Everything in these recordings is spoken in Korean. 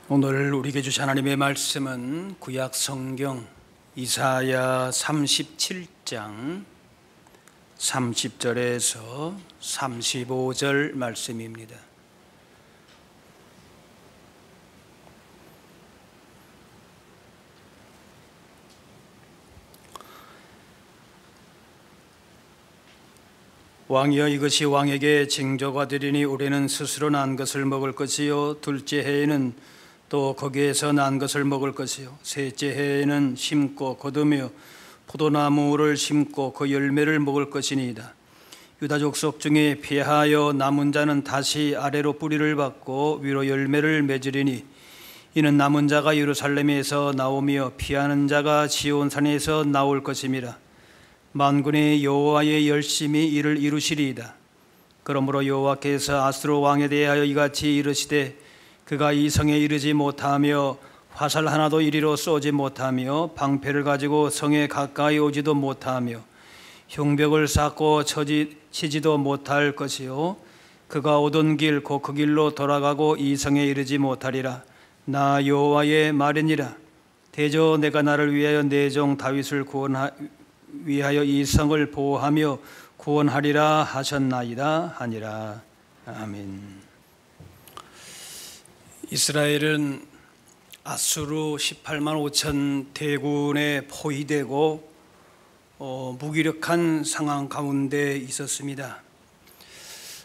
오늘 우리에게 주신 하나님의 말씀은 구약 성경 이사야 37장 30절에서 35절 말씀입니다. 왕이여, 이것이 왕에게 징조가 되리니 우리는 스스로 난 것을 먹을 것이요, 둘째 해에는 또 거기에서 난 것을 먹을 것이요, 셋째 해에는 심고 거두며 포도나무를 심고 그 열매를 먹을 것이니이다. 유다 족속 중에 피하여 남은 자는 다시 아래로 뿌리를 받고 위로 열매를 맺으리니 이는 남은 자가 예루살렘에서 나오며 피하는 자가 시온산에서 나올 것임이라. 만군의 여호와의 열심히 이를 이루시리이다. 그러므로 여호와께서 아수르 왕에 대하여 이같이 이르시되, 그가 이 성에 이르지 못하며 화살 하나도 이리로 쏘지 못하며 방패를 가지고 성에 가까이 오지도 못하며 흉벽을 쌓고 치지도 못할 것이요, 그가 오던 길 곧 그 길로 돌아가고 이 성에 이르지 못하리라. 나 여호와의 말이니라. 대저 내가 나를 위하여 내 종 다윗을 위하여 이 성을 보호하며 구원하리라 하셨나이다 하니라. 아멘. 이스라엘은 아수르 18만 5천 대군에 포위되고 무기력한 상황 가운데 있었습니다.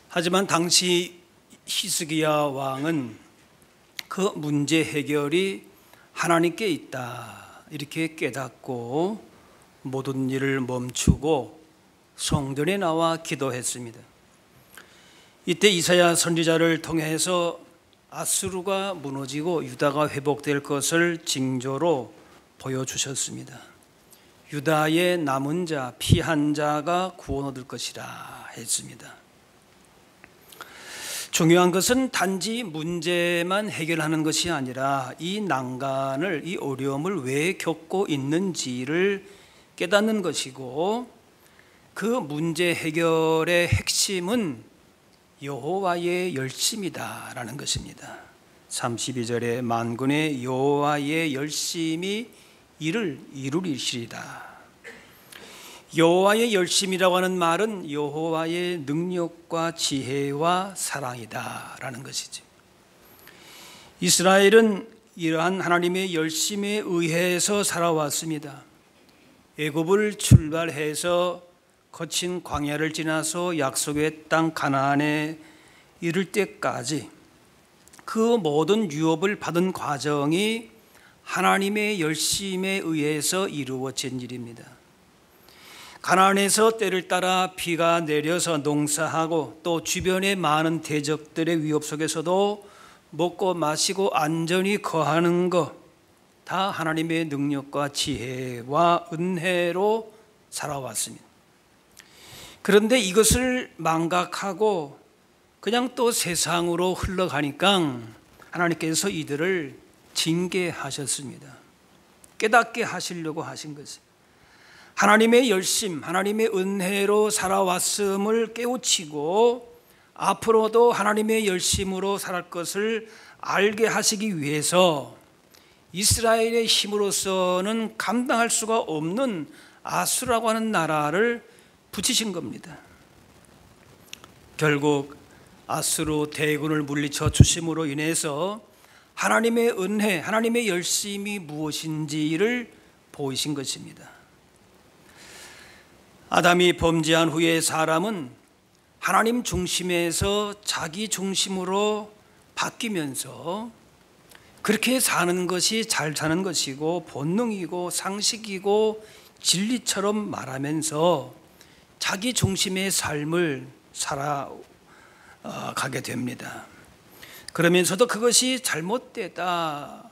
하지만 당시 히스기야 왕은 그 문제 해결이 하나님께 있다 이렇게 깨닫고 모든 일을 멈추고 성전에 나와 기도했습니다. 이때 이사야 선지자를 통해서 아수르가 무너지고 유다가 회복될 것을 징조로 보여주셨습니다. 유다의 남은 자, 피한 자가 구원 얻을 것이라 했습니다. 중요한 것은 단지 문제만 해결하는 것이 아니라 이 난간을, 이 어려움을 왜 겪고 있는지를 깨닫는 것이고, 그 문제 해결의 핵심은 여호와의 열심이다라는 것입니다. 32절에 만군의 여호와의 열심이 이를 이루리시리다. 여호와의 열심이라고 하는 말은 여호와의 능력과 지혜와 사랑이다라는 것이죠. 이스라엘은 이러한 하나님의 열심에 의해서 살아왔습니다. 애굽을 출발해서 거친 광야를 지나서 약속의 땅 가나안에 이를 때까지 그 모든 유업을 받은 과정이 하나님의 열심에 의해서 이루어진 일입니다. 가나안에서 때를 따라 비가 내려서 농사하고 또 주변의 많은 대적들의 위협 속에서도 먹고 마시고 안전히 거하는 것, 다 하나님의 능력과 지혜와 은혜로 살아왔습니다. 그런데 이것을 망각하고 그냥 또 세상으로 흘러가니까 하나님께서 이들을 징계하셨습니다. 깨닫게 하시려고 하신 것입니다. 하나님의 열심, 하나님의 은혜로 살아왔음을 깨우치고 앞으로도 하나님의 열심으로 살 것을 알게 하시기 위해서 이스라엘의 힘으로서는 감당할 수가 없는 아수르라고 하는 나라를 붙이신 겁니다. 결국 아수르 대군을 물리쳐 주심으로 인해서 하나님의 은혜, 하나님의 열심이 무엇인지를 보이신 것입니다. 아담이 범죄한 후에 사람은 하나님 중심에서 자기 중심으로 바뀌면서 그렇게 사는 것이 잘 사는 것이고 본능이고 상식이고 진리처럼 말하면서 자기 중심의 삶을 살아가게 됩니다. 그러면서도 그것이 잘못되다,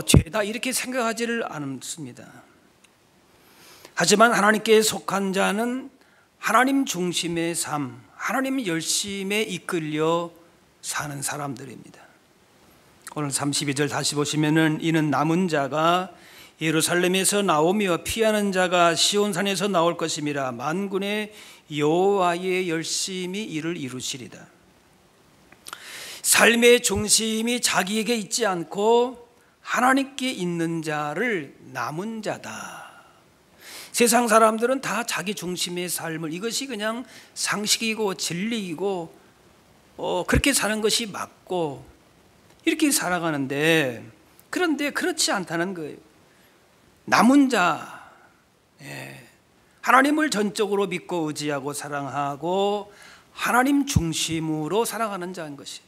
죄다 이렇게 생각하지를 않습니다. 하지만 하나님께 속한 자는 하나님 중심의 삶, 하나님 열심에 이끌려 사는 사람들입니다. 오늘 32절 다시 보시면은 이는 남은 자가 예루살렘에서 나오며 피하는 자가 시온산에서 나올 것임이라. 만군의 여호와의 열심이 이를 이루시리다. 삶의 중심이 자기에게 있지 않고 하나님께 있는 자를 남은 자다. 세상 사람들은 다 자기 중심의 삶을, 이것이 그냥 상식이고 진리이고 그렇게 사는 것이 맞고 이렇게 살아가는데, 그런데 그렇지 않다는 거예요. 남은 자, 하나님을 전적으로 믿고 의지하고 사랑하고 하나님 중심으로 살아가는 자인 것이,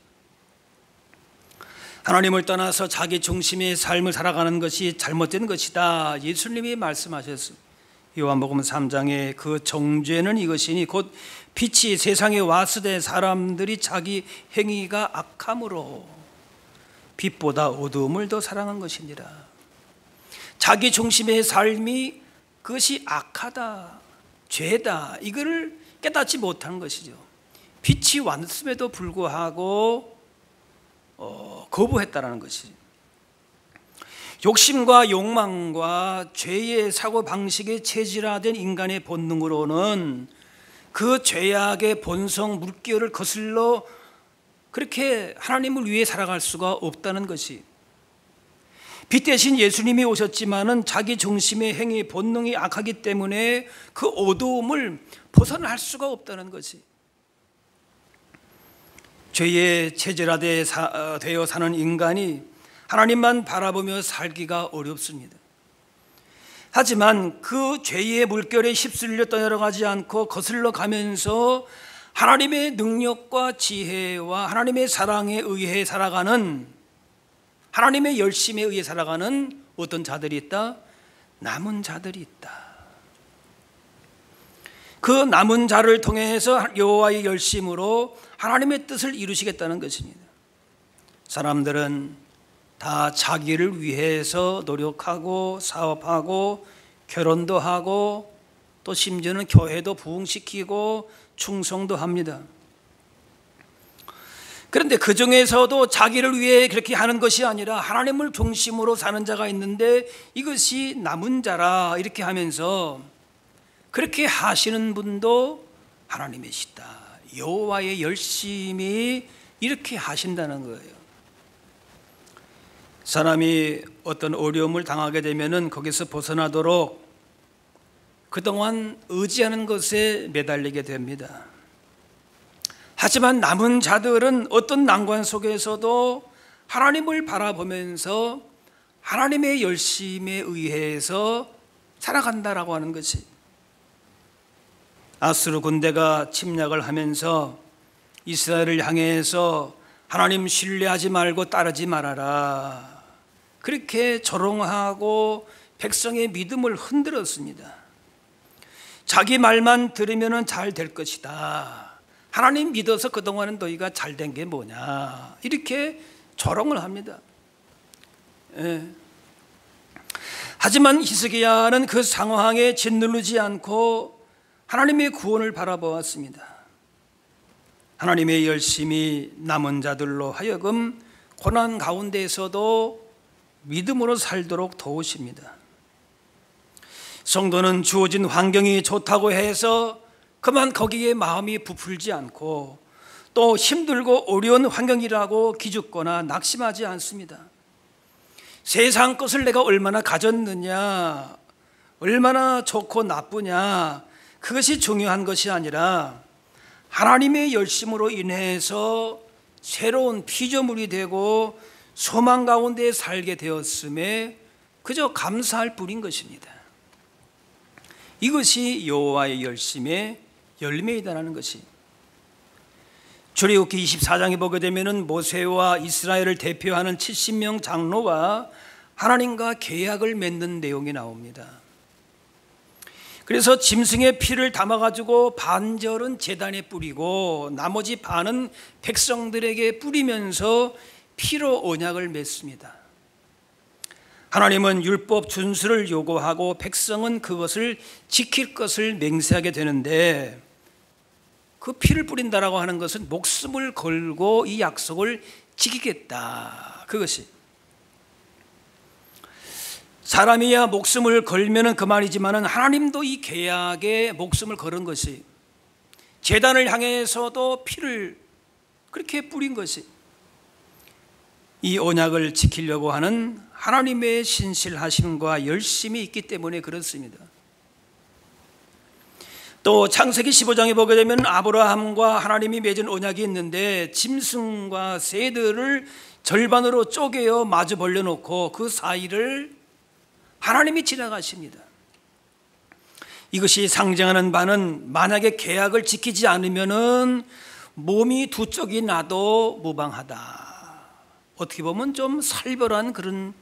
하나님을 떠나서 자기 중심의 삶을 살아가는 것이 잘못된 것이다. 예수님이 말씀하셨어요. 요한복음 3장에 그 정죄는 이것이니 곧 빛이 세상에 왔을 때 사람들이 자기 행위가 악함으로 빛보다 어두움을 더 사랑한 것이니라. 자기 중심의 삶이 그것이 악하다, 죄다, 이거를 깨닫지 못한 것이죠. 빛이 왔음에도 불구하고 거부했다라는 것이죠. 욕심과 욕망과 죄의 사고방식에 체질화된 인간의 본능으로는 그 죄악의 본성 물결을 거슬러 그렇게 하나님을 위해 살아갈 수가 없다는 것이, 빛 대신 예수님이 오셨지만은 자기 중심의 행위 본능이 악하기 때문에 그 어두움을 벗어날 수가 없다는 것이, 죄의 체질화되어 사는 인간이 하나님만 바라보며 살기가 어렵습니다. 하지만 그 죄의 물결에 휩쓸려 떠내려가지 않고 거슬러 가면서 하나님의 능력과 지혜와 하나님의 사랑에 의해 살아가는, 하나님의 열심에 의해 살아가는 어떤 자들이 있다? 남은 자들이 있다. 그 남은 자를 통해서 여호와의 열심으로 하나님의 뜻을 이루시겠다는 것입니다. 사람들은 다 자기를 위해서 노력하고 사업하고 결혼도 하고 또 심지어는 교회도 부흥시키고 충성도 합니다. 그런데 그 중에서도 자기를 위해 그렇게 하는 것이 아니라 하나님을 중심으로 사는 자가 있는데 이것이 남은 자라 이렇게 하면서 그렇게 하시는 분도 하나님이시다. 여호와의 열심히 이렇게 하신다는 거예요. 사람이 어떤 어려움을 당하게 되면은 거기서 벗어나도록 그동안 의지하는 것에 매달리게 됩니다. 하지만 남은 자들은 어떤 난관 속에서도 하나님을 바라보면서 하나님의 열심에 의해서 살아간다라고 하는 것이, 아수르 군대가 침략을 하면서 이스라엘을 향해서 하나님 신뢰하지 말고 따르지 말아라, 그렇게 조롱하고 백성의 믿음을 흔들었습니다. 자기 말만 들으면 잘 될 것이다, 하나님 믿어서 그동안은 너희가 잘 된 게 뭐냐, 이렇게 조롱을 합니다. 하지만 히스기야는 그 상황에 짓누르지 않고 하나님의 구원을 바라보았습니다. 하나님의 열심이 남은 자들로 하여금 고난 가운데에서도 믿음으로 살도록 도우십니다. 성도는 주어진 환경이 좋다고 해서 그만 거기에 마음이 부풀지 않고 또 힘들고 어려운 환경이라고 기죽거나 낙심하지 않습니다. 세상 것을 내가 얼마나 가졌느냐, 얼마나 좋고 나쁘냐, 그것이 중요한 것이 아니라 하나님의 열심으로 인해서 새로운 피조물이 되고 소망 가운데 살게 되었음에 그저 감사할 뿐인 것입니다. 이것이 여호와의 열심의 열매이다라는 것이, 출애굽기 24장에 보게 되면은 모세와 이스라엘을 대표하는 70명 장로가 하나님과 계약을 맺는 내용이 나옵니다. 그래서 짐승의 피를 담아가지고 반절은 제단에 뿌리고 나머지 반은 백성들에게 뿌리면서 피로 언약을 맺습니다. 하나님은 율법 준수를 요구하고 백성은 그것을 지킬 것을 맹세하게 되는데, 그 피를 뿌린다라고 하는 것은 목숨을 걸고 이 약속을 지키겠다, 그것이. 사람이야 목숨을 걸면은 그만이지만은 하나님도 이 계약에 목숨을 걸은 것이, 제단을 향해서도 피를 그렇게 뿌린 것이, 이 언약을 지키려고 하는 하나님의 신실하심과 열심이 있기 때문에 그렇습니다. 또 창세기 15장에 보게 되면 아브라함과 하나님이 맺은 언약이 있는데 짐승과 새들을 절반으로 쪼개어 마주 벌려놓고 그 사이를 하나님이 지나가십니다. 이것이 상징하는 바는 만약에 계약을 지키지 않으면은 몸이 두 쪽이 나도 무방하다. 어떻게 보면 좀 살벌한 그런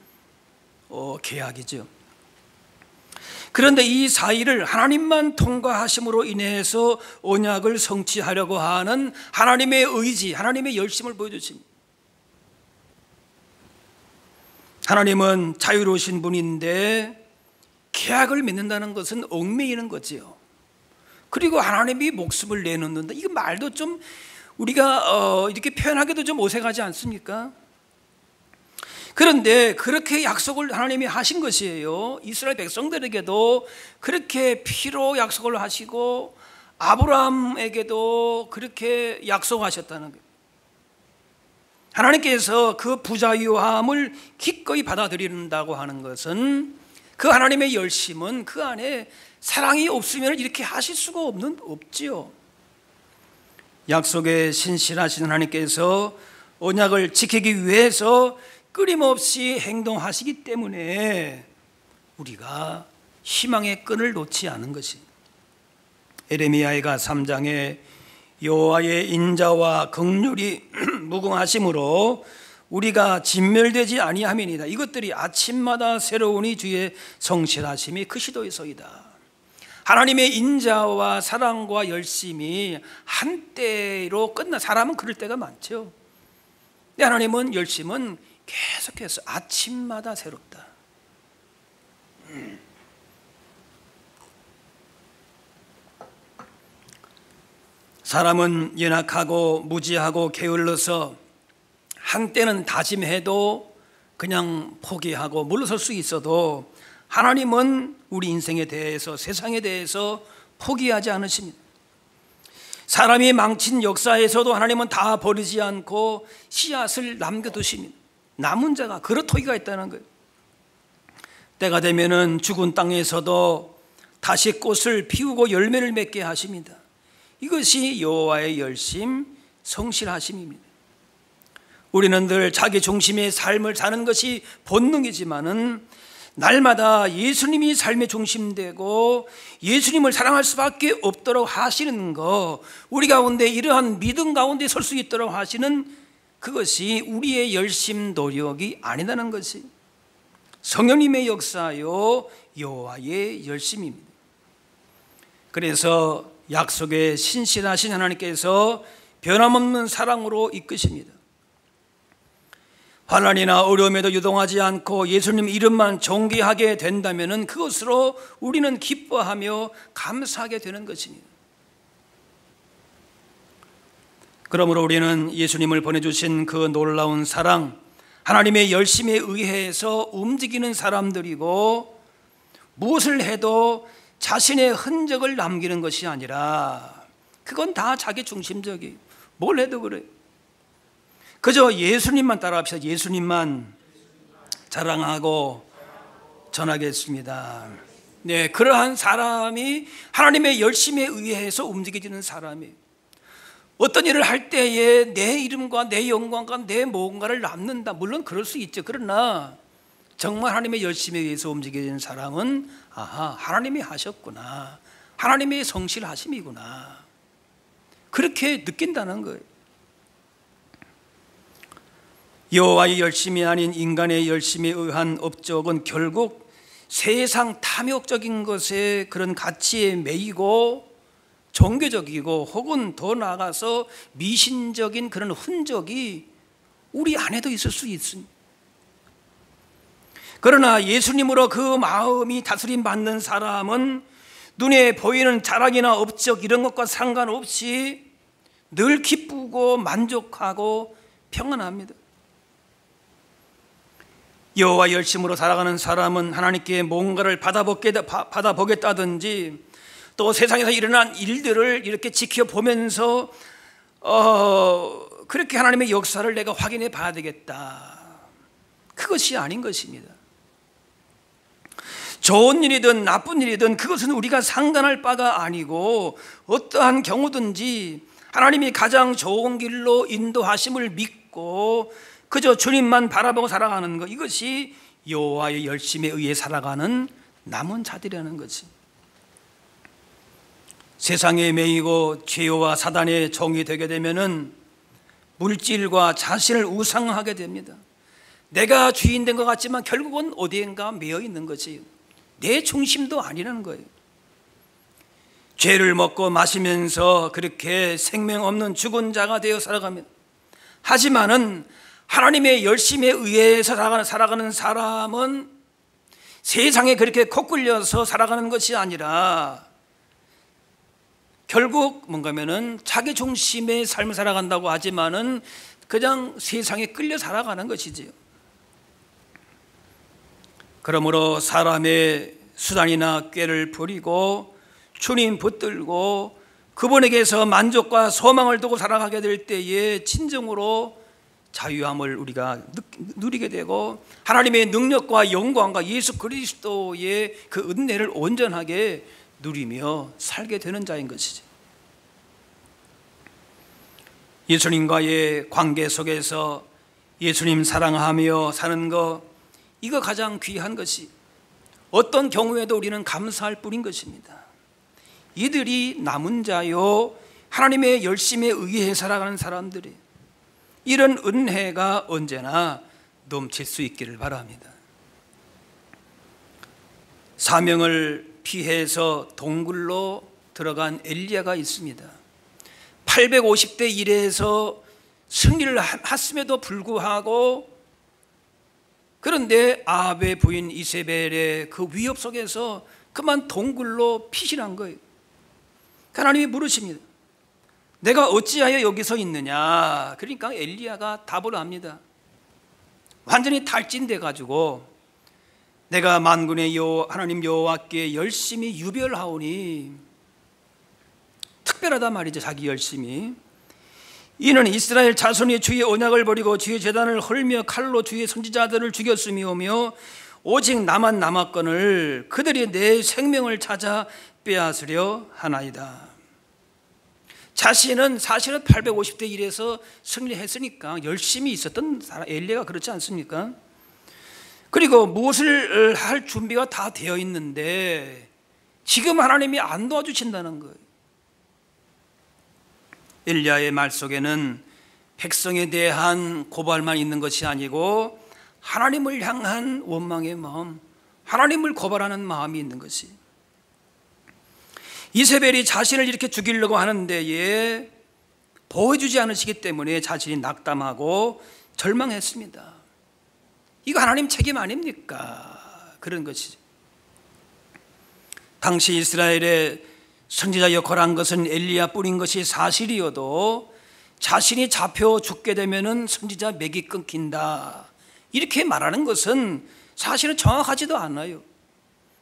계약이죠. 그런데 이 사이를 하나님만 통과하심으로 인해서 언약을 성취하려고 하는 하나님의 의지, 하나님의 열심을 보여주십니다. 하나님은 자유로우신 분인데 계약을 맺는다는 것은 얽매이는 거지요. 그리고 하나님이 목숨을 내놓는다. 이거 말도 좀 우리가 이렇게 표현하기도 좀 어색하지 않습니까? 그런데 그렇게 약속을 하나님이 하신 것이에요. 이스라엘 백성들에게도 그렇게 피로 약속을 하시고 아브라함에게도 그렇게 약속하셨다는 거예요. 하나님께서 그 부자유함을 기꺼이 받아들인다고 하는 것은 그 하나님의 열심은 그 안에 사랑이 없으면 이렇게 하실 수가 없지요. 약속에 신실하신 하나님께서 언약을 지키기 위해서 끊임없이 행동하시기 때문에 우리가 희망의 끈을 놓지 않은 것이. 에레미야가 3장에 여호와의 인자와 긍휼이 무궁하심으로 우리가 진멸되지 아니함이니이다. 이것들이 아침마다 새로우니 주의 성실하심이 크시도이소이다. 하나님의 인자와 사랑과 열심이 한때로 끝나. 사람은 그럴 때가 많죠. 근데 하나님은 열심은 계속해서 아침마다 새롭다. 사람은 연약하고 무지하고 게을러서 한때는 다짐해도 그냥 포기하고 물러설 수 있어도 하나님은 우리 인생에 대해서, 세상에 대해서 포기하지 않으십니다. 사람이 망친 역사에서도 하나님은 다 버리지 않고 씨앗을 남겨두십니다. 남은 자가 그릇토기가 있다는 거예요. 때가 되면은 죽은 땅에서도 다시 꽃을 피우고 열매를 맺게 하십니다. 이것이 여호와의 열심, 성실하심입니다. 우리는 늘 자기 중심의 삶을 사는 것이 본능이지만은 날마다 예수님이 삶의 중심되고 예수님을 사랑할 수밖에 없도록 하시는 거, 우리 가운데 이러한 믿음 가운데 설 수 있도록 하시는 그것이 우리의 열심 노력이 아니라는 것이 성령님의 역사요 여호와의 열심입니다. 그래서 약속에 신실하신 하나님께서 변함없는 사랑으로 이끄십니다. 환난이나 어려움에도 유동하지 않고 예수님 이름만 존귀하게 된다면 그것으로 우리는 기뻐하며 감사하게 되는 것입니다. 그러므로 우리는 예수님을 보내주신 그 놀라운 사랑, 하나님의 열심에 의해서 움직이는 사람들이고, 무엇을 해도 자신의 흔적을 남기는 것이 아니라 그건 다 자기 중심적이에요. 뭘 해도 그래요. 그저 예수님만 따라합시다. 예수님만 자랑하고 전하겠습니다. 네, 그러한 사람이 하나님의 열심에 의해서 움직여지는 사람이에요. 어떤 일을 할 때에 내 이름과 내 영광과 내 뭔가를 남는다. 물론 그럴 수 있죠. 그러나 정말 하나님의 열심에 의해서 움직여지는 사람은 아하, 하나님이 하셨구나, 하나님의 성실하심이구나, 그렇게 느낀다는 거예요. 여호와의 열심이 아닌 인간의 열심에 의한 업적은 결국 세상 탐욕적인 것에 그런 가치에 매이고 종교적이고 혹은 더 나아가서 미신적인 그런 흔적이 우리 안에도 있을 수 있습니다. 그러나 예수님으로 그 마음이 다스림 받는 사람은 눈에 보이는 자랑이나 업적 이런 것과 상관없이 늘 기쁘고 만족하고 평안합니다. 여호와 열심으로 살아가는 사람은 하나님께 뭔가를 받아보겠다든지 또 세상에서 일어난 일들을 이렇게 지켜보면서 그렇게 하나님의 역사를 내가 확인해 봐야 되겠다. 그것이 아닌 것입니다. 좋은 일이든 나쁜 일이든 그것은 우리가 상관할 바가 아니고, 어떠한 경우든지 하나님이 가장 좋은 길로 인도하심을 믿고 그저 주님만 바라보고 살아가는 것, 이것이 여호와의 열심에 의해 살아가는 남은 자들이라는 거지. 세상에 매이고 죄와 사단의 종이 되게 되면은 물질과 자신을 우상하게 됩니다. 내가 주인 된 것 같지만 결국은 어디엔가 매여 있는 거지. 내 중심도 아니라는 거예요. 죄를 먹고 마시면서 그렇게 생명 없는 죽은 자가 되어 살아가면, 하지만은 하나님의 열심에 의해서 살아가는 사람은 세상에 그렇게 코끌려서 살아가는 것이 아니라 결국 뭔가면은 자기 중심의 삶을 살아간다고 하지만은 그냥 세상에 끌려 살아가는 것이지요. 그러므로 사람의 수단이나 꾀를 부리고 주님 붙들고 그분에게서 만족과 소망을 두고 살아가게 될 때에 진정으로 자유함을 우리가 누리게 되고, 하나님의 능력과 영광과 예수 그리스도의 그 은혜를 온전하게 누리며 살게 되는 자인 것이지. 예수님과의 관계 속에서 예수님 사랑하며 사는 것, 이거 가장 귀한 것이, 어떤 경우에도 우리는 감사할 뿐인 것입니다. 이들이 남은 자요, 하나님의 열심에 의해 살아가는 사람들이, 이런 은혜가 언제나 넘칠 수 있기를 바랍니다. 사명을 피해서 동굴로 들어간 엘리야가 있습니다. 850대 1에서 승리를 했음에도 불구하고, 그런데 아합의 부인 이세벨의 그 위협 속에서 그만 동굴로 피신한 거예요. 하나님이 물으십니다. 내가 어찌하여 여기서 있느냐? 그러니까 엘리야가 답을 합니다. 완전히 탈진돼 가지고, 내가 만군의 하나님 여호와께 열심히 유별하오니, 특별하단 말이죠. 자기 열심히. 이는 이스라엘 자손이 주의 언약을 버리고 주의 제단을 헐며 칼로 주의 선지자들을 죽였음이오며, 오직 나만 남았거늘 그들이 내 생명을 찾아 빼앗으려 하나이다. 자신은 사실은 850대 1에서 승리했으니까 열심히 있었던 사람, 엘리야가 그렇지 않습니까? 그리고 무엇을 할 준비가 다 되어 있는데 지금 하나님이 안 도와주신다는 거예요. 엘리야의 말 속에는 백성에 대한 고발만 있는 것이 아니고 하나님을 향한 원망의 마음, 하나님을 고발하는 마음이 있는 것이. 이세벨이 자신을 이렇게 죽이려고 하는데 보호해주지 않으시기 때문에 자신이 낙담하고 절망했습니다. 이거 하나님 책임 아닙니까? 그런 것이죠. 당시 이스라엘의 선지자 역할을 한 것은 엘리야뿐인 것이 사실이어도 자신이 잡혀 죽게 되면은 선지자 맥이 끊긴다, 이렇게 말하는 것은 사실은 정확하지도 않아요.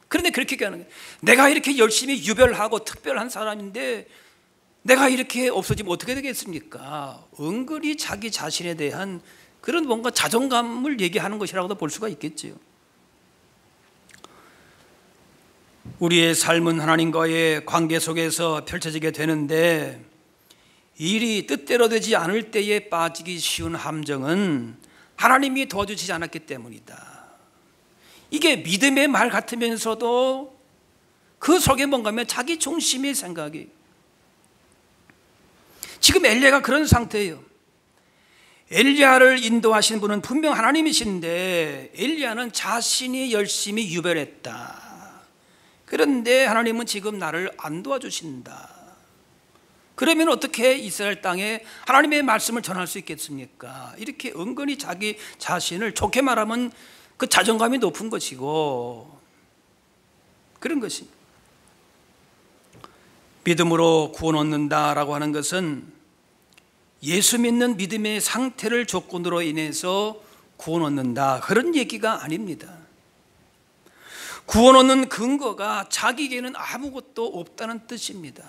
그런데 그렇게 얘기하는 거예요. 내가 이렇게 열심히 유별하고 특별한 사람인데 내가 이렇게 없어지면 어떻게 되겠습니까? 은근히 자기 자신에 대한 그런 뭔가 자존감을 얘기하는 것이라고도 볼 수가 있겠지요. 우리의 삶은 하나님과의 관계 속에서 펼쳐지게 되는데, 일이 뜻대로 되지 않을 때에 빠지기 쉬운 함정은 하나님이 도와주시지 않았기 때문이다. 이게 믿음의 말 같으면서도 그 속에 뭔가 하면 자기 중심의 생각이. 지금 엘리야가 그런 상태예요. 엘리야를 인도하신 분은 분명 하나님이신데 엘리야는 자신이 열심히 유별했다. 그런데 하나님은 지금 나를 안 도와주신다. 그러면 어떻게 이스라엘 땅에 하나님의 말씀을 전할 수 있겠습니까? 이렇게 은근히 자기 자신을, 좋게 말하면 그 자존감이 높은 것이고 그런 것입니다. 믿음으로 구원 얻는다라고 하는 것은 예수 믿는 믿음의 상태를 조건으로 인해서 구원 얻는다, 그런 얘기가 아닙니다. 구원 얻는 근거가 자기에게는 아무것도 없다는 뜻입니다.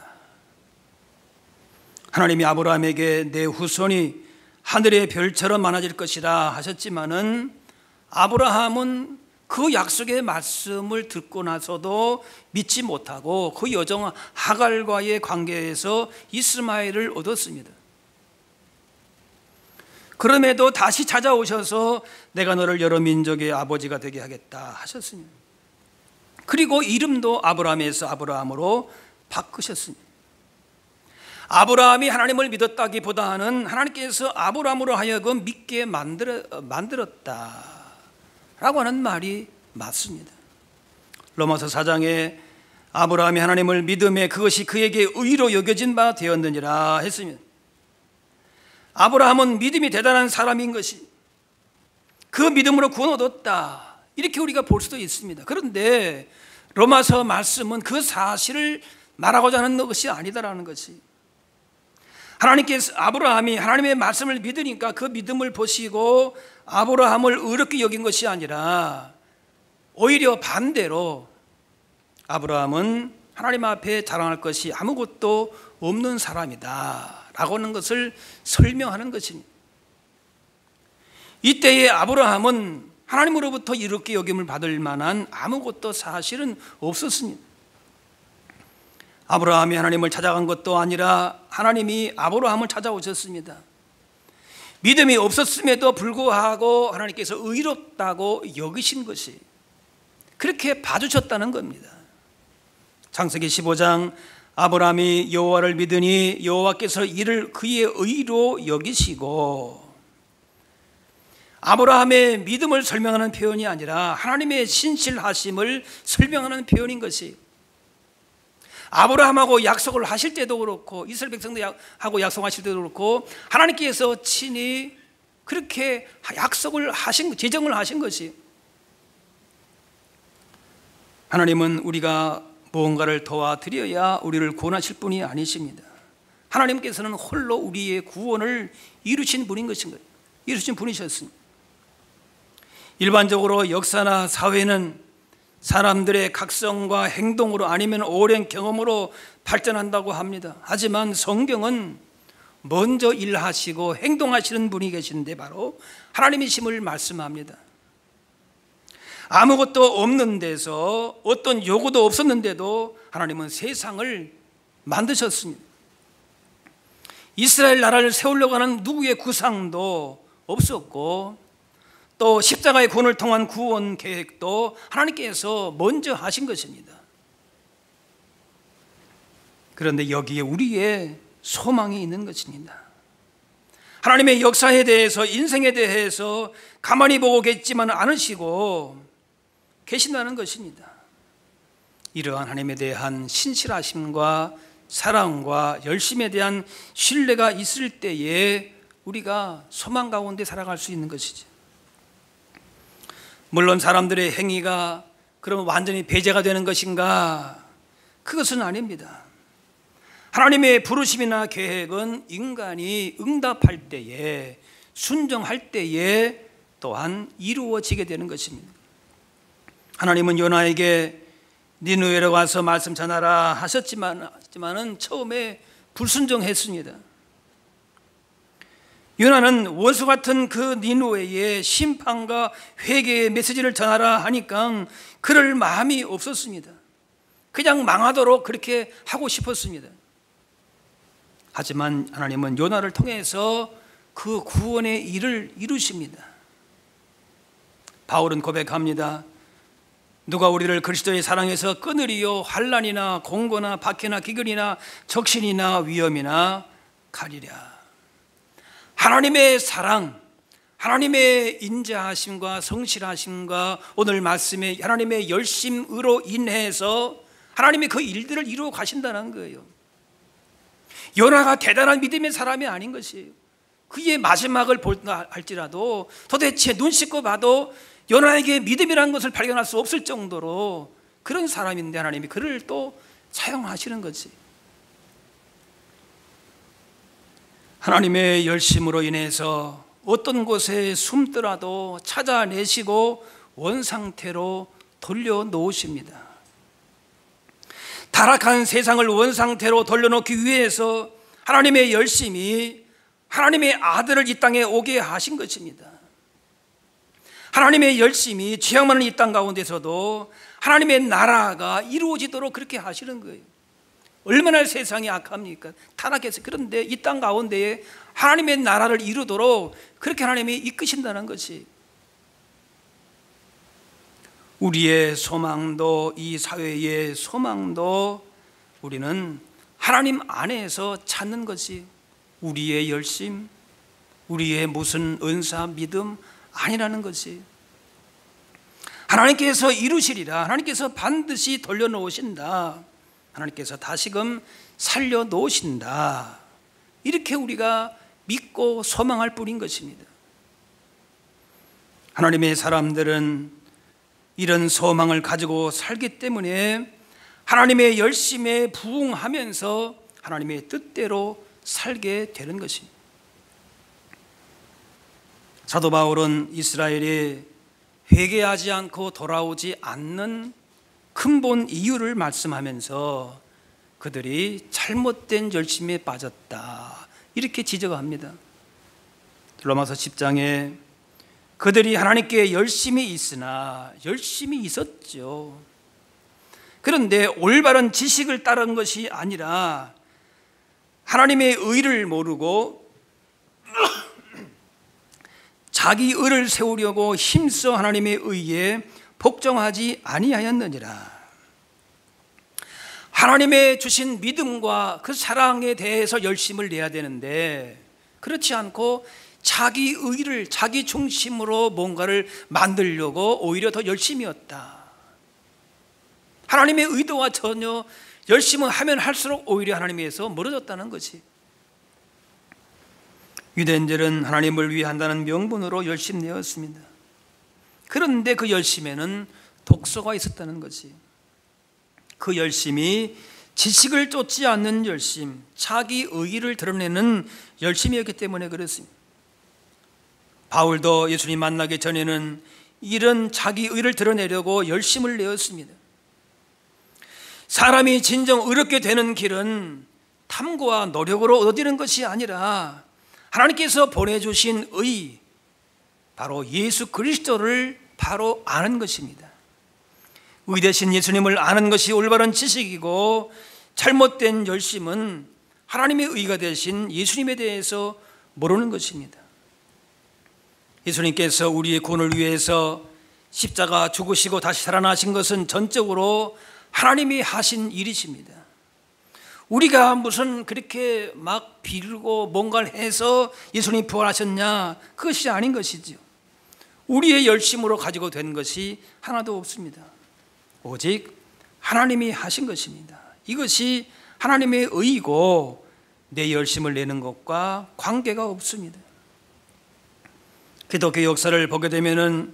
하나님이 아브라함에게 내 후손이 하늘의 별처럼 많아질 것이라 하셨지만은 아브라함은 그 약속의 말씀을 듣고 나서도 믿지 못하고 그 여종 하갈과의 관계에서 이스마엘을 얻었습니다. 그럼에도 다시 찾아오셔서 내가 너를 여러 민족의 아버지가 되게 하겠다 하셨습니다. 그리고 이름도 아브라함에서 아브라함으로 바꾸셨습니다. 아브라함이 하나님을 믿었다기보다는 하나님께서 아브라함으로 하여금 믿게 만들었다라고 하는 말이 맞습니다. 로마서 4장에 아브라함이 하나님을 믿음에 그것이 그에게 의로 여겨진 바 되었느니라 했습니다. 아브라함은 믿음이 대단한 사람인 것이 그 믿음으로 구원 얻었다, 이렇게 우리가 볼 수도 있습니다. 그런데 로마서 말씀은 그 사실을 말하고자 하는 것이 아니다라는 것이, 하나님께서 아브라함이 하나님의 말씀을 믿으니까 그 믿음을 보시고 아브라함을 의롭게 여긴 것이 아니라 오히려 반대로 아브라함은 하나님 앞에 자랑할 것이 아무것도 없는 사람이다 라고 하는 것을 설명하는 것입니다. 이때에 아브라함은 하나님으로부터 이롭게 여김을 받을 만한 아무것도 사실은 없었습니다. 아브라함이 하나님을 찾아간 것도 아니라 하나님이 아브라함을 찾아오셨습니다. 믿음이 없었음에도 불구하고 하나님께서 의롭다고 여기신 것이, 그렇게 봐주셨다는 겁니다. 창세기 15장, 아브라함이 여호와를 믿으니 여호와께서 이를 그의 의로 여기시고, 아브라함의 믿음을 설명하는 표현이 아니라 하나님의 신실하심을 설명하는 표현인 것이, 아브라함하고 약속을 하실 때도 그렇고 이스라엘 백성들하고 약속하실 때도 그렇고 하나님께서 친히 그렇게 약속을 하신, 제정을 하신 것이, 하나님은 우리가 무언가를 도와드려야 우리를 구원하실 분이 아니십니다. 하나님께서는 홀로 우리의 구원을 이루신 분인 것인 거예요. 이루신 분이셨습니다. 일반적으로 역사나 사회는 사람들의 각성과 행동으로 아니면 오랜 경험으로 발전한다고 합니다. 하지만 성경은 먼저 일하시고 행동하시는 분이 계신데 바로 하나님이심을 말씀합니다. 아무것도 없는 데서, 어떤 요구도 없었는데도 하나님은 세상을 만드셨습니다. 이스라엘 나라를 세우려고 하는 누구의 구상도 없었고, 또 십자가의 구원을 통한 구원 계획도 하나님께서 먼저 하신 것입니다. 그런데 여기에 우리의 소망이 있는 것입니다. 하나님의 역사에 대해서, 인생에 대해서 가만히 보고 계시지만 않으시고 계신다는 것입니다. 이러한 하나님에 대한 신실하심과 사랑과 열심에 대한 신뢰가 있을 때에 우리가 소망 가운데 살아갈 수 있는 것이죠. 물론 사람들의 행위가 그러면 완전히 배제가 되는 것인가? 그것은 아닙니다. 하나님의 부르심이나 계획은 인간이 응답할 때에, 순종할 때에 또한 이루어지게 되는 것입니다. 하나님은 요나에게 니느웨로 가서 말씀 전하라 하셨지만은 처음에 불순종했습니다. 요나는 원수 같은 그 니느웨에 심판과 회개의 메시지를 전하라 하니까 그럴 마음이 없었습니다. 그냥 망하도록 그렇게 하고 싶었습니다. 하지만 하나님은 요나를 통해서 그 구원의 일을 이루십니다. 바울은 고백합니다. 누가 우리를 그리스도의 사랑에서 끊으리요? 환난이나 공고나 박해나 기근이나 적신이나 위험이나 가리랴. 하나님의 사랑, 하나님의 인자하심과 성실하심과 오늘 말씀의 하나님의 열심으로 인해서 하나님이 그 일들을 이루어 가신다는 거예요. 요나가 대단한 믿음의 사람이 아닌 것이에요. 그의 마지막을 볼까 할지라도 도대체 눈 씻고 봐도 요나에게 믿음이라는 것을 발견할 수 없을 정도로 그런 사람인데 하나님이 그를 또 사용하시는 거지. 하나님의 열심으로 인해서 어떤 곳에 숨더라도 찾아내시고 원상태로 돌려놓으십니다. 타락한 세상을 원상태로 돌려놓기 위해서 하나님의 열심이 하나님의 아들을 이 땅에 오게 하신 것입니다. 하나님의 열심이 죄악 많은 이 땅 가운데서도 하나님의 나라가 이루어지도록 그렇게 하시는 거예요. 얼마나 세상이 악합니까? 타락해서. 그런데 이 땅 가운데에 하나님의 나라를 이루도록 그렇게 하나님이 이끄신다는 것이, 우리의 소망도, 이 사회의 소망도 우리는 하나님 안에서 찾는 것이, 우리의 열심, 우리의 무슨 은사, 믿음 아니라는 것이, 하나님께서 이루시리라, 하나님께서 반드시 돌려놓으신다, 하나님께서 다시금 살려놓으신다, 이렇게 우리가 믿고 소망할 뿐인 것입니다. 하나님의 사람들은 이런 소망을 가지고 살기 때문에 하나님의 열심에 부응하면서 하나님의 뜻대로 살게 되는 것입니다. 사도 바울은 이스라엘이 회개하지 않고 돌아오지 않는 근본 이유를 말씀하면서 그들이 잘못된 열심에 빠졌다, 이렇게 지적합니다. 로마서 10장에 그들이 하나님께 열심히 있으나, 열심히 있었죠. 그런데 올바른 지식을 따른 것이 아니라 하나님의 의를 모르고 자기 의를 세우려고 힘써 하나님의 의에 복종하지 아니하였느니라. 하나님의 주신 믿음과 그 사랑에 대해서 열심을 내야 되는데, 그렇지 않고 자기 의를, 자기 중심으로 뭔가를 만들려고 오히려 더 열심이었다. 하나님의 의도와 전혀 열심을 하면 할수록 오히려 하나님에서 멀어졌다는 것이, 유대인들은 하나님을 위해 한다는 명분으로 열심 내었습니다. 그런데 그 열심에는 독소가 있었다는 것이, 그 열심이 지식을 쫓지 않는 열심, 자기 의의를 드러내는 열심이었기 때문에 그렇습니다. 바울도 예수님 만나기 전에는 이런 자기 의를 드러내려고 열심을 내었습니다. 사람이 진정 의롭게 되는 길은 탐구와 노력으로 얻어지는 것이 아니라 하나님께서 보내주신 의, 바로 예수 그리스도를 바로 아는 것입니다. 의 대신 예수님을 아는 것이 올바른 지식이고, 잘못된 열심은 하나님의 의가 대신 예수님에 대해서 모르는 것입니다. 예수님께서 우리의 구원을 위해서 십자가 죽으시고 다시 살아나신 것은 전적으로 하나님이 하신 일이십니다. 우리가 무슨 그렇게 막 빌고 뭔가를 해서 예수님이 부활하셨냐, 그것이 아닌 것이죠. 우리의 열심으로 가지고 된 것이 하나도 없습니다. 오직 하나님이 하신 것입니다. 이것이 하나님의 의이고 내 열심을 내는 것과 관계가 없습니다. 기독교 역사를 보게 되면은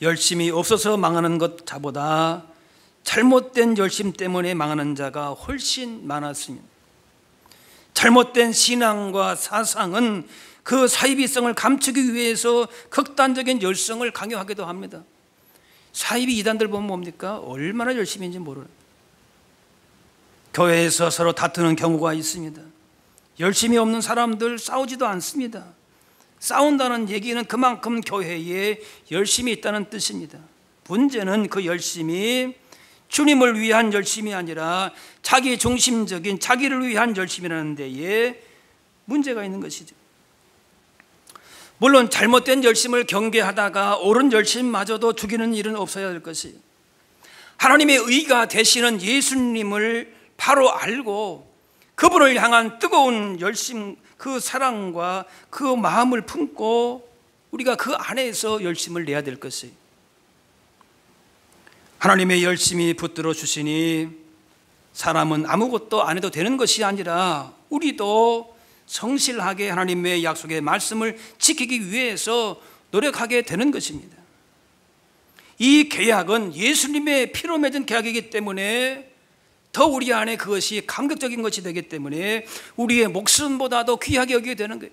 열심이 없어서 망하는 것보다 잘못된 열심 때문에 망하는 자가 훨씬 많았습니다. 잘못된 신앙과 사상은 그 사이비성을 감추기 위해서 극단적인 열성을 강요하기도 합니다. 사이비 이단들 보면 뭡니까? 얼마나 열심인지 모르는, 교회에서 서로 다투는 경우가 있습니다. 열심이 없는 사람들 싸우지도 않습니다. 싸운다는 얘기는 그만큼 교회에 열심이 있다는 뜻입니다. 문제는 그 열심이 주님을 위한 열심이 아니라 자기 중심적인 자기를 위한 열심이라는 데에 문제가 있는 것이죠. 물론 잘못된 열심을 경계하다가 옳은 열심마저도 죽이는 일은 없어야 될 것이, 하나님의 의가 되시는 예수님을 바로 알고 그분을 향한 뜨거운 열심, 그 사랑과 그 마음을 품고 우리가 그 안에서 열심을 내야 될 것이, 하나님의 열심이 붙들어 주시니 사람은 아무것도 안 해도 되는 것이 아니라 우리도 성실하게 하나님의 약속의 말씀을 지키기 위해서 노력하게 되는 것입니다. 이 계약은 예수님의 피로 맺은 계약이기 때문에 더 우리 안에 그것이 감격적인 것이 되기 때문에 우리의 목숨보다도 귀하게 여기게 되는 거예요.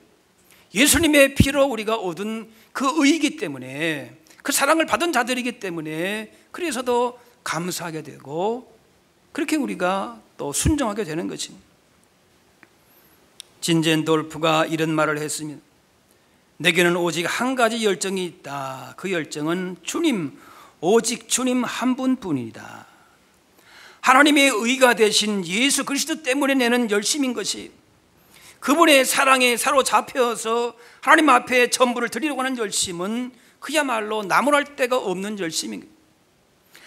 예수님의 피로 우리가 얻은 그 의이기 때문에, 그 사랑을 받은 자들이기 때문에 그래서 더 감사하게 되고 그렇게 우리가 또 순종하게 되는 것입니다. 진젠돌프가 이런 말을 했습니다. 내게는 오직 한 가지 열정이 있다. 그 열정은 주님, 오직 주님 한 분뿐이다. 하나님의 의가 되신 예수 그리스도 때문에 내는 열심인 것이, 그분의 사랑에 사로잡혀서 하나님 앞에 전부를 드리려고 하는 열심은 그야말로 나무랄 데가 없는 열심인 거예요.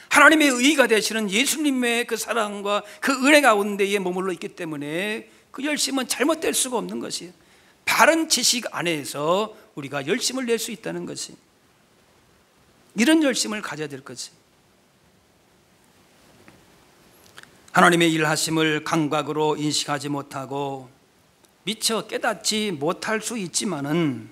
하나님의 의가 되시는 예수님의 그 사랑과 그 은혜 가운데에 머물러 있기 때문에 그 열심은 잘못될 수가 없는 것이에요. 바른 지식 안에서 우리가 열심을 낼 수 있다는 것이, 이런 열심을 가져야 될 것이, 하나님의 일하심을 감각으로 인식하지 못하고 미처 깨닫지 못할 수 있지만은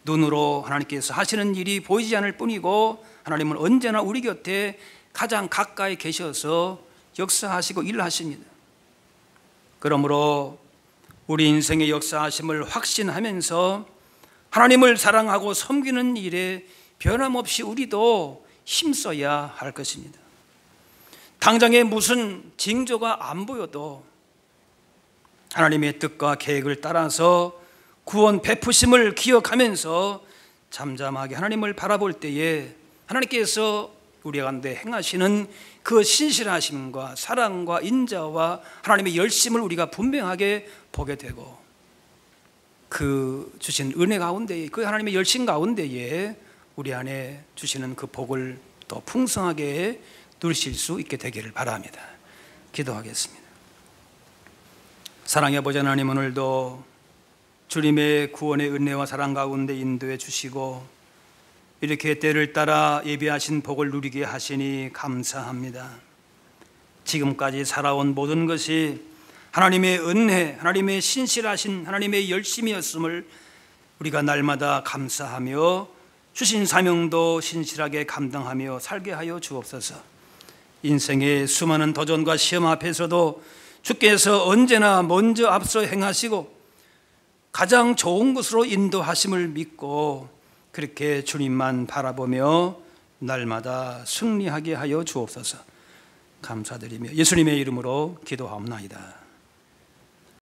눈으로 하나님께서 하시는 일이 보이지 않을 뿐이고, 하나님은 언제나 우리 곁에 가장 가까이 계셔서 역사하시고 일하십니다. 그러므로 우리 인생의 역사하심을 확신하면서 하나님을 사랑하고 섬기는 일에 변함없이 우리도 힘써야 할 것입니다. 당장에 무슨 징조가 안 보여도 하나님의 뜻과 계획을 따라서 구원 베푸심을 기억하면서 잠잠하게 하나님을 바라볼 때에 하나님께서 우리 가운데 행하시는 그 신실하심과 사랑과 인자와 하나님의 열심을 우리가 분명하게 보게 되고, 그 주신 은혜 가운데에, 그 하나님의 열심 가운데에 우리 안에 주시는 그 복을 더 풍성하게 누리실 수 있게 되기를 바랍니다. 기도하겠습니다. 사랑의 아버지 하나님, 오늘도 주님의 구원의 은혜와 사랑 가운데 인도해 주시고 이렇게 때를 따라 예비하신 복을 누리게 하시니 감사합니다. 지금까지 살아온 모든 것이 하나님의 은혜, 하나님의 신실하신 하나님의 열심이었음을 우리가 날마다 감사하며 주신 사명도 신실하게 감당하며 살게 하여 주옵소서. 인생의 수많은 도전과 시험 앞에서도 주께서 언제나 먼저 앞서 행하시고 가장 좋은 것으로 인도하심을 믿고 그렇게 주님만 바라보며 날마다 승리하게 하여 주옵소서. 감사드리며 예수님의 이름으로 기도하옵나이다.